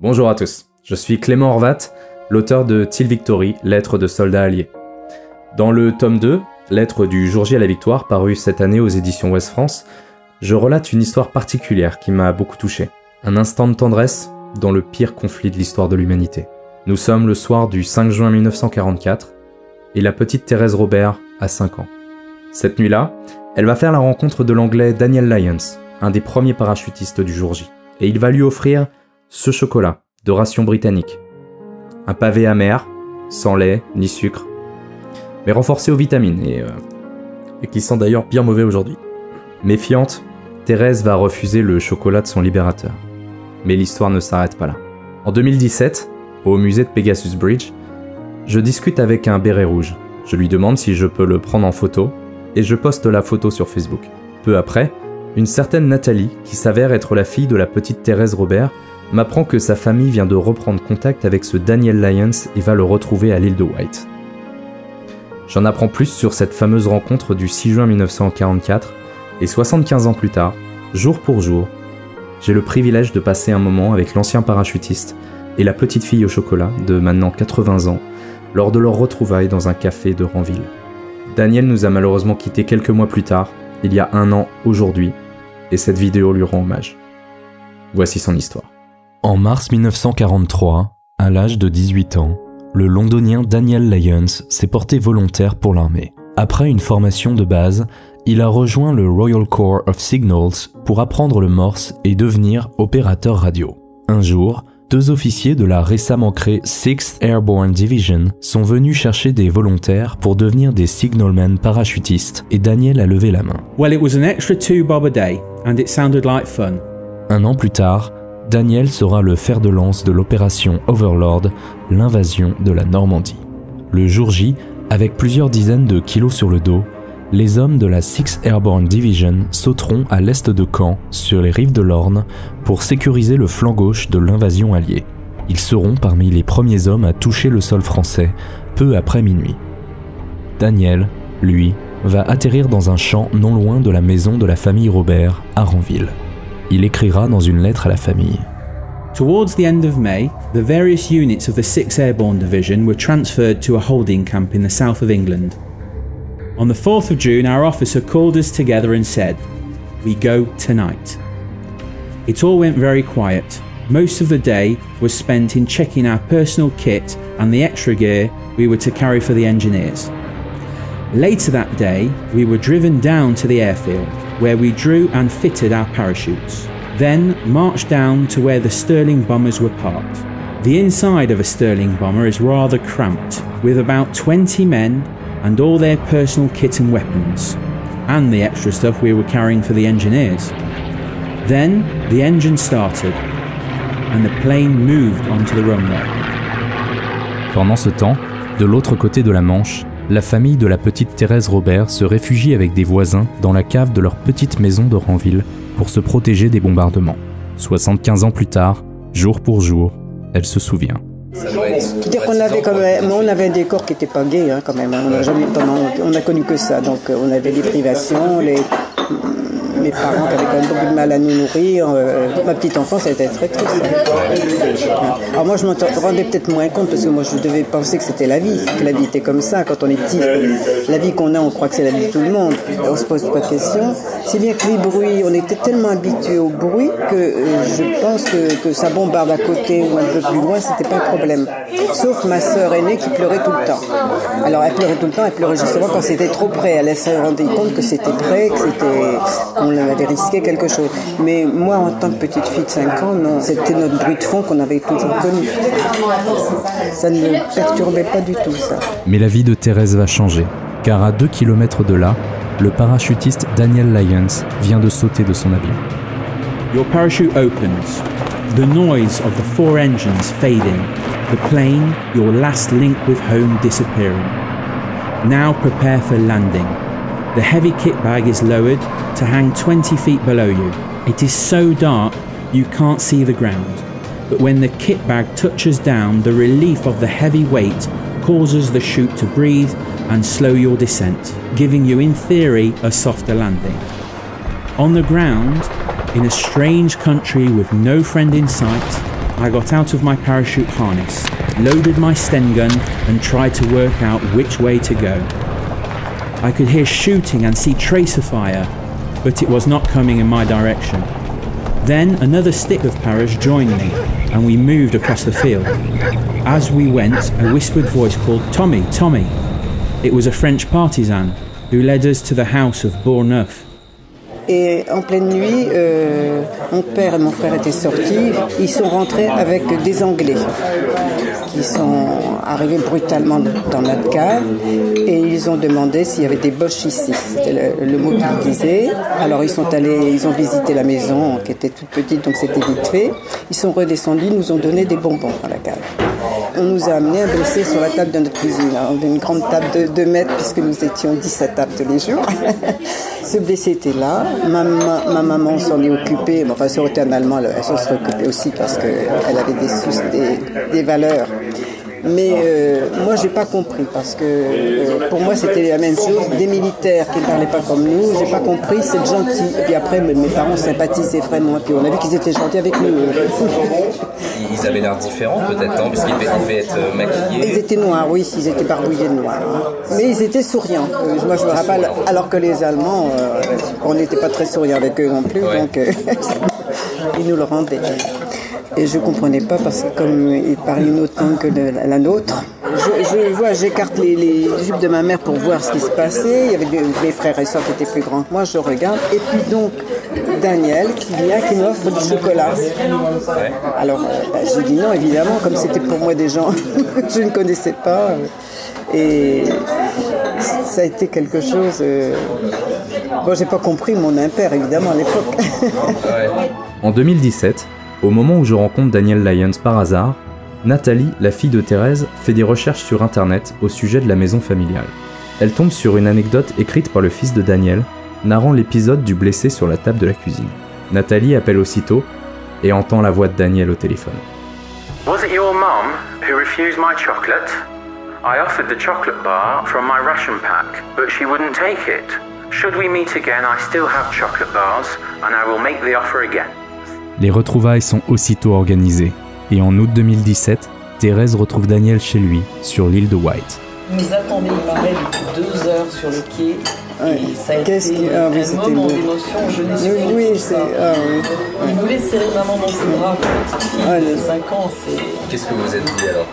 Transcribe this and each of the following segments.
Bonjour à tous, je suis Clément Horvat, l'auteur de Till Victory, Lettres de soldats alliés. Dans le tome 2, Lettres du jour J à la victoire, paru cette année aux éditions Ouest France, je relate une histoire particulière qui m'a beaucoup touché. Un instant de tendresse dans le pire conflit de l'histoire de l'humanité. Nous sommes le soir du 5 juin 1944, et la petite Thérèse Robert a 5 ans. Cette nuit-là, elle va faire la rencontre de l'anglais Daniel Lyons, un des premiers parachutistes du jour J, et il va lui offrir ce chocolat de ration britannique. Un pavé amer, sans lait ni sucre, mais renforcé aux vitamines et qui sent d'ailleurs bien mauvais aujourd'hui. Méfiante, Thérèse va refuser le chocolat de son libérateur. Mais l'histoire ne s'arrête pas là. En 2017, au musée de Pegasus Bridge, je discute avec un béret rouge. Je lui demande si je peux le prendre en photo et je poste la photo sur Facebook. Peu après, une certaine Nathalie, qui s'avère être la fille de la petite Thérèse Robert, m'apprend que sa famille vient de reprendre contact avec ce Daniel Lyons et va le retrouver à l'île de Wight. J'en apprends plus sur cette fameuse rencontre du 6 juin 1944, et 75 ans plus tard, jour pour jour, j'ai le privilège de passer un moment avec l'ancien parachutiste et la petite fille au chocolat de maintenant 80 ans, lors de leur retrouvailles dans un café de Ranville. Daniel nous a malheureusement quittés quelques mois plus tard, il y a un an aujourd'hui, et cette vidéo lui rend hommage. Voici son histoire. En mars 1943, à l'âge de 18 ans, le londonien Daniel Lyons s'est porté volontaire pour l'armée. Après une formation de base, il a rejoint le Royal Corps of Signals pour apprendre le morse et devenir opérateur radio. Un jour, deux officiers de la récemment créée 6th Airborne Division sont venus chercher des volontaires pour devenir des signalmen parachutistes et Daniel a levé la main. Well, it was an extra 2 bob a day and it sounded like fun. Un an plus tard, Daniel sera le fer de lance de l'opération Overlord, l'invasion de la Normandie. Le jour J, avec plusieurs dizaines de kilos sur le dos, les hommes de la 6th Airborne Division sauteront à l'est de Caen, sur les rives de l'Orne, pour sécuriser le flanc gauche de l'invasion alliée. Ils seront parmi les premiers hommes à toucher le sol français, peu après minuit. Daniel, lui, va atterrir dans un champ non loin de la maison de la famille Robert, à Ranville. Il écrira dans une lettre à la famille. Towards the end of May, the various units of the 6th Airborne Division were transferred to a holding camp in the south of England. On the 4th of June, our officer called us together and said, "We go tonight." It all went very quiet. Most of the day was spent in checking our personal kit and the extra gear we were to carry for the engineers. Later that day, we were driven down to the airfield, where we drew and fitted our parachutes. Then marched down to where the Sterling bombers were parked. The inside of a Sterling bomber is rather cramped, with about 20 men and all their personal kit and weapons, and the extra stuff we were carrying for the engineers. Then the engine started, and the plane moved onto the runway. Pendant ce temps, de l'autre côté de la Manche, la famille de la petite Thérèse Robert se réfugie avec des voisins dans la cave de leur petite maison de Ranville pour se protéger des bombardements. 75 ans plus tard, jour pour jour, elle se souvient. C'est-à-dire qu'on avait quand même, on avait un décor qui n'était pas gai hein, quand même. On a connu que ça, donc on avait des privations, mes parents qui avaient quand même beaucoup de mal à nous nourrir. Ma petite enfance, elle était très triste. Alors moi, je m'en rendais peut-être moins compte parce que moi, je devais penser que c'était la vie, que la vie était comme ça. Quand on est petit, la vie qu'on a, on croit que c'est la vie de tout le monde. On se pose pas de questions. Si bien que les bruits, on était tellement habitués au bruit que je pense que ça bombarde à côté ou un peu plus loin, c'était pas un problème. Sauf ma sœur aînée qui pleurait tout le temps. Alors elle pleurait tout le temps, elle pleurait justement quand c'était trop près. Elle se rendait compte que c'était près, qu'on avait risqué quelque chose. Mais moi, en tant que petite fille de 5 ans, non, c'était notre bruit de fond qu'on avait toujours connu. Ça ne me perturbait pas du tout, ça. Mais la vie de Thérèse va changer, car à 2 km de là, le parachutiste Daniel Lyons vient de sauter de son avion. Your parachute opens. The noise of the 4 engines fading. The plane, your last link with home, disappearing. Now prepare for landing. The heavy kit bag is lowered to hang 20 feet below you. It is so dark you can't see the ground. But when the kit bag touches down, the relief of the heavy weight causes the chute to breathe and slow your descent, giving you in theory a softer landing. On the ground, in a strange country with no friend in sight, I got out of my parachute harness, loaded my Sten gun and tried to work out which way to go. I could hear shooting and see tracer fire, but it was not coming in my direction. Then another stick of Parish joined me, and we moved across the field. As we went, a whispered voice called "Tommy, Tommy." It was a French partisan who led us to the house of Bourneuf. Et en pleine nuit, mon père et mon frère étaient sortis. Ils sont rentrés avec des Anglais qui sont arrivés brutalement dans notre cave et ils ont demandé s'il y avait des Boches ici. C'était le mot qu'ils disaient. Alors ils ont visité la maison qui était toute petite, donc c'était vite fait. Ils sont redescendus, ils nous ont donné des bonbons dans la cave. On nous a amené un blessé sur la table de notre cuisine. On avait une grande table de 2 mètres puisque nous étions 10 à table tous les jours. Ce blessé était là. Ma maman s'en est occupée. Enfin, ça aurait été un Allemand, elle s'en serait occupée aussi parce qu'elle avait des valeurs. Mais moi, j'ai pas compris parce que pour moi, c'était la même chose. Des militaires qui ne parlaient pas comme nous, j'ai pas compris, c'est gentil. Et puis après, mes parents sympathisaient vraiment. Et puis on a vu qu'ils étaient gentils avec nous. Ils avaient l'air différents peut-être, non? Parce qu'ils devaient être maquillés. Ils étaient noirs, oui, ils étaient barbouillés de noir. Mais ils étaient souriants. Moi, je me rappelle, alors que les Allemands, on n'était pas très souriants avec eux non plus. Ouais. Donc, ils nous le rendaient. Et je ne comprenais pas parce que comme ils parlaient une autre langue que la nôtre, j'écarte les jupes de ma mère pour voir ce qui se passait. Il y avait mes frères et sœurs qui étaient plus grands que moi, je regarde. Et puis donc, Daniel qui vient, qui m'offre du chocolat. Alors, j'ai dit non, évidemment, comme c'était pour moi des gens que je ne connaissais pas. Et ça a été quelque chose... Bon, j'ai pas compris mon impère, évidemment, à l'époque. En 2017, au moment où je rencontre Daniel Lyons par hasard, Nathalie, la fille de Thérèse, fait des recherches sur internet au sujet de la maison familiale. Elle tombe sur une anecdote écrite par le fils de Daniel, narrant l'épisode du blessé sur la table de la cuisine. Nathalie appelle aussitôt et entend la voix de Daniel au téléphone. Was it your mum who refused my chocolate? I offered the chocolate bar from my ration pack, but she wouldn't take it. Should we meet again, I still have chocolate bars, and I will make the offer again. Les retrouvailles sont aussitôt organisées, et en août 2017, Thérèse retrouve Daniel chez lui, sur l'île de White. Ils nous attendaient, il paraît, depuis 2 heures sur le quai, et ça a été un moment d'émotion, je n'ai su Oui, c'est... Il voulait serrer maman dans ses bras, petite fille de 5 ans, c'est... Qu'est-ce que vous êtes dit alors?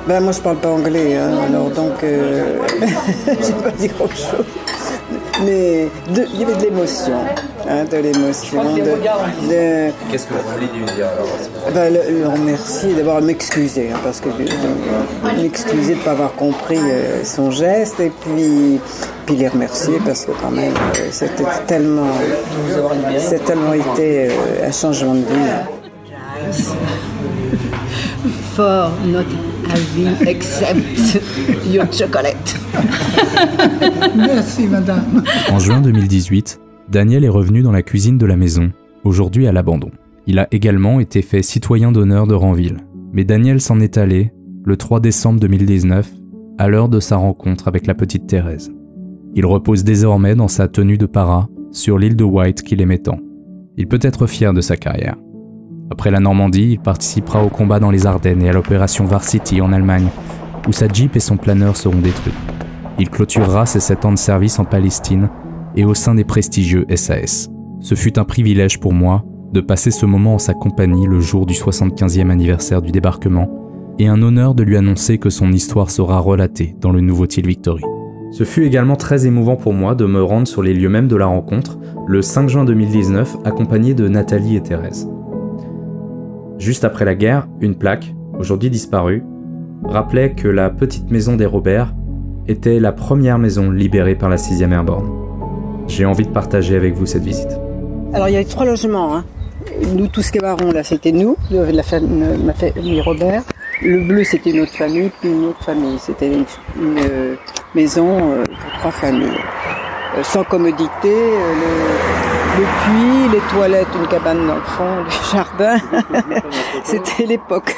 Ben moi je parle pas anglais, alors donc j'ai pas dit grand chose. Mais il y avait de l'émotion, de l'émotion. Qu'est-ce que vous voulez lui dire alors? Ben, le remercier, d'abord m'excuser, parce que m'excuser de ne pas avoir compris son geste, et puis les remercier parce que quand même c'était tellement été un changement de vie. For not having accept your chocolate. Merci madame. En juin 2018, Daniel est revenu dans la cuisine de la maison, aujourd'hui à l'abandon. Il a également été fait citoyen d'honneur de Ranville. Mais Daniel s'en est allé, le 3 décembre 2019, à l'heure de sa rencontre avec la petite Thérèse. Il repose désormais dans sa tenue de para, sur l'île de White qu'il aimait tant. Il peut être fier de sa carrière. Après la Normandie, il participera au combat dans les Ardennes et à l'opération Varsity en Allemagne, où sa Jeep et son planeur seront détruits. Il clôturera ses 7 ans de service en Palestine et au sein des prestigieux SAS. Ce fut un privilège pour moi de passer ce moment en sa compagnie le jour du 75e anniversaire du débarquement et un honneur de lui annoncer que son histoire sera relatée dans le nouveau Teal Victory. Ce fut également très émouvant pour moi de me rendre sur les lieux mêmes de la rencontre, le 5 juin 2019, accompagné de Nathalie et Thérèse. Juste après la guerre, une plaque, aujourd'hui disparue, rappelait que la petite maison des Robert était la première maison libérée par la 6e Airborne. J'ai envie de partager avec vous cette visite. Alors il y avait 3 logements. Nous, tous ce qui est marron, là, c'était nous, ma famille Robert. Le bleu, c'était une autre famille, puis une autre famille. C'était une maison pour 3 familles. Sans commodité, le puits, les toilettes, une cabane dans le fond, du jardin. C'était l'époque.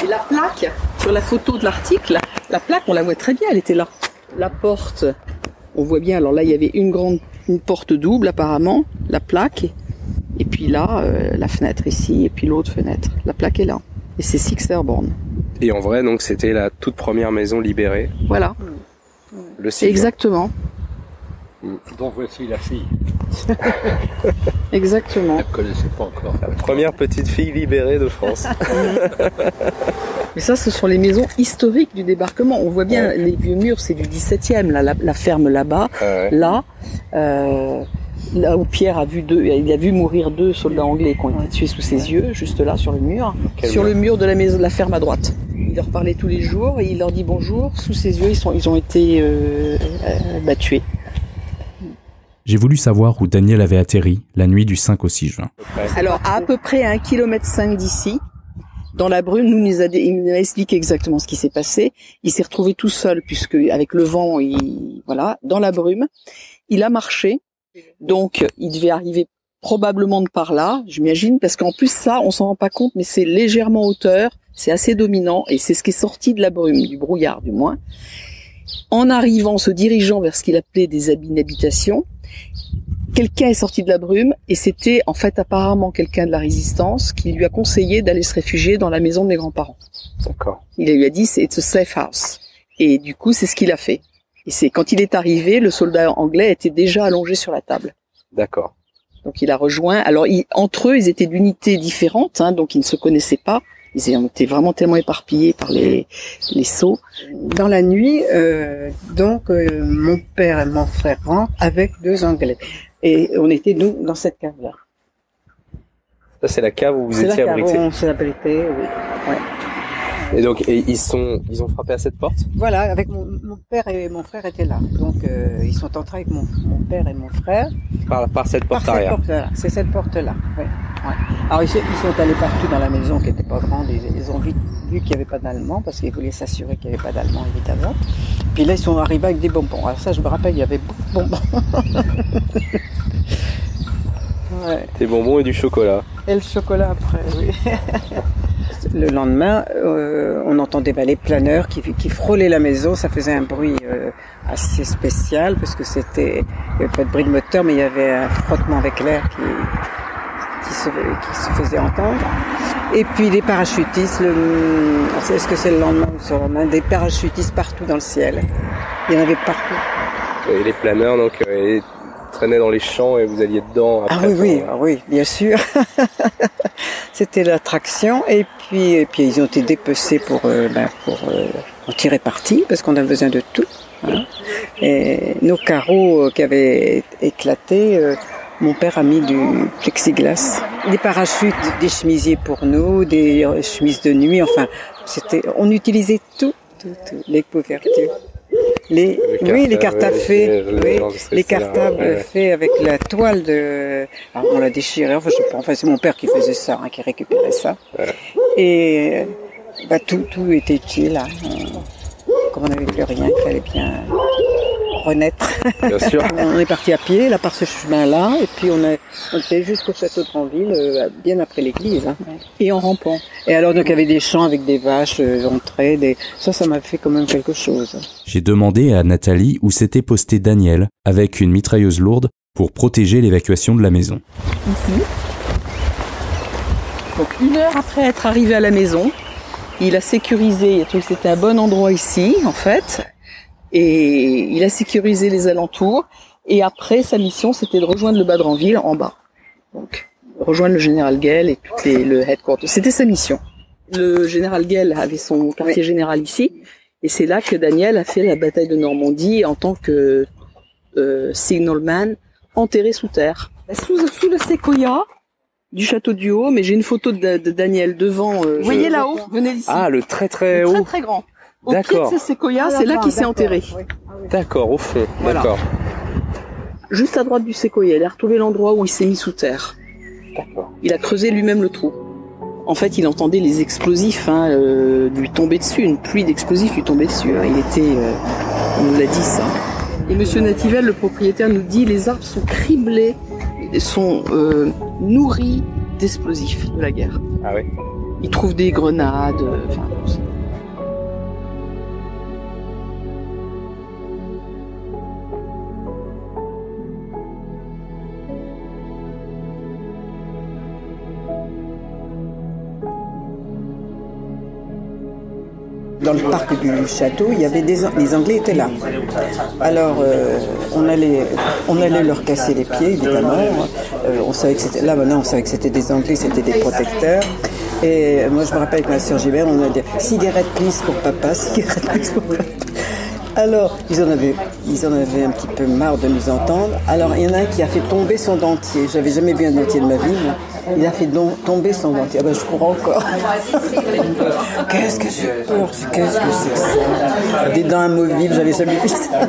Et la plaque, sur la photo de l'article, la plaque, on la voit très bien, elle était là. La porte, on voit bien, alors là, il y avait une porte double apparemment, la plaque. Et puis là, la fenêtre ici, et puis l'autre fenêtre. La plaque est là. Et c'est Six Airborne. Et en vrai, donc, c'était la toute première maison libérée. Voilà. Le sigle. Exactement. Donc voici la fille. Exactement. Elle ne connaissait pas encore. La première petite fille libérée de France. Mais ça, ce sont les maisons historiques du débarquement. On voit bien les vieux murs, c'est du 17e. Là, la ferme là-bas, là où Pierre a vu il a vu mourir 2 soldats anglais qui ont été tués sous ses yeux, juste là sur le mur. Le mur de la maison, de la ferme à droite. Il leur parlait tous les jours et il leur dit bonjour. Sous ses yeux, ils ont été tués. J'ai voulu savoir où Daniel avait atterri la nuit du 5 au 6 juin. Alors, à peu près à 1,5 km d'ici, dans la brume, il nous a expliqué exactement ce qui s'est passé. Il s'est retrouvé tout seul, puisque avec le vent, dans la brume. Il a marché, donc il devait arriver probablement de par là, j'imagine, parce qu'en plus ça, on s'en rend pas compte, mais c'est légèrement hauteur, c'est assez dominant, et c'est ce qui est sorti de la brume, du brouillard du moins. En arrivant, se dirigeant vers ce qu'il appelait une habitation, quelqu'un est sorti de la brume et c'était en fait apparemment quelqu'un de la résistance qui lui a conseillé d'aller se réfugier dans la maison de mes grands-parents. D'accord. Il lui a dit it's a safe house. Et du coup, c'est ce qu'il a fait. Et c'est quand il est arrivé, le soldat anglais était déjà allongé sur la table. D'accord. Donc il a rejoint. Alors entre eux, ils étaient d'unités différentes, donc ils ne se connaissaient pas. Ils ont été vraiment tellement éparpillés par les sauts. Dans la nuit, mon père et mon frère rentrent avec 2 Anglais. Et on était, nous, dans cette cave-là. Ça, c'est la cave où vous étiez abrité. C'est la cave où on s'est abrité, oui. Ouais. Et donc, ils ont frappé à cette porte? Voilà, avec mon père et mon frère étaient là. Donc, ils sont entrés avec mon père et mon frère. Par cette porte arrière. C'est cette porte-là, ouais. Alors, ils sont allés partout dans la maison qui n'était pas grande. Ils ont vu qu'il n'y avait pas d'Allemands, parce qu'ils voulaient s'assurer qu'il n'y avait pas d'Allemands, évidemment. Puis là, ils sont arrivés avec des bonbons. Alors ça, je me rappelle, il y avait beaucoup de bonbons. Ouais. Des bonbons et du chocolat. Et le chocolat après, oui. Le lendemain, on entendait les planeurs qui frôlaient la maison. Ça faisait un bruit assez spécial parce que il n'y avait pas de bruit de moteur, mais il y avait un frottement avec l'air qui se faisait entendre. Et puis des parachutistes, est-ce que c'est le lendemain ou sur le lendemain, des parachutistes partout dans le ciel. Il y en avait partout. Et les planeurs, donc, traînaient dans les champs et vous alliez dedans après. Oui, bien sûr. C'était l'attraction. Et puis ils ont été dépecés pour en tirer parti, parce qu'on a besoin de tout. Hein. Et nos carreaux qui avaient éclaté, mon père a mis du plexiglas, des parachutes, des chemisiers pour nous, des chemises de nuit, enfin, on utilisait tout, les couvertures. Les cartables faits, les cartables faits avec la toile alors on l'a déchiré, enfin c'est mon père qui faisait ça, qui récupérait ça. Ouais. Et tout était utile, là. Comme on n'avait plus rien, il fallait bien renaître. Bien sûr. On est parti à pied, là, par ce chemin-là, et puis on était jusqu'au château de Granville, bien après l'église. Hein. Et en rampant. Et alors, donc, il y avait des champs avec des vaches, entrées, ça m'a fait quand même quelque chose. J'ai demandé à Nathalie où s'était posté Daniel avec une mitrailleuse lourde pour protéger l'évacuation de la maison. Ici. Donc, 1 heure après être arrivé à la maison, il a sécurisé, il a trouvé que c'était un bon endroit ici, en fait. Et il a sécurisé les alentours. Et après, sa mission, c'était de rejoindre le Bas-de-Ranville en bas. Donc, rejoindre le général Gell et le headquarter. C'était sa mission. Le général Gell avait son quartier général ici. Et c'est là que Daniel a fait la bataille de Normandie en tant que signalman enterré sous terre. Sous le séquoia du château du Haut, mais j'ai une photo de Daniel devant. Vous voyez là-haut, venez ici. Ah, le très très haut. Très très grand. Au pied de ce séquoia, c'est là qu'il s'est enterré. D'accord, au fond. Voilà. D'accord. Juste à droite du séquoia, il a retrouvé l'endroit où il s'est mis sous terre. D'accord. Il a creusé lui-même le trou. En fait, il entendait les explosifs lui tomber dessus, une pluie d'explosifs lui tombait dessus. Il nous l'a dit ça. Et Monsieur Nativel, le propriétaire, nous dit les arbres sont criblés, sont nourris d'explosifs de la guerre. Ah oui. Il trouve des grenades. dans le parc du château, il y avait les Anglais étaient là. Alors on allait leur casser les pieds, évidemment. On savait que c'était là maintenant, on savait que c'était des Anglais, c'était des protecteurs. Et moi je me rappelle avec ma sœur Gilbert, on a dit cigarette please pour papa, cigarette please pour papa. Alors ils en avaient un petit peu marre de nous entendre. Alors il y en a un qui a fait tomber son dentier. J'avais jamais vu un dentier de ma vie. Moi. Il a fait tomber son dentier. Ah ben je cours encore. Qu'est-ce que j'ai peur. Qu'est-ce que c'est que ça? Des dents amovibles, j'avais jamais vu ça.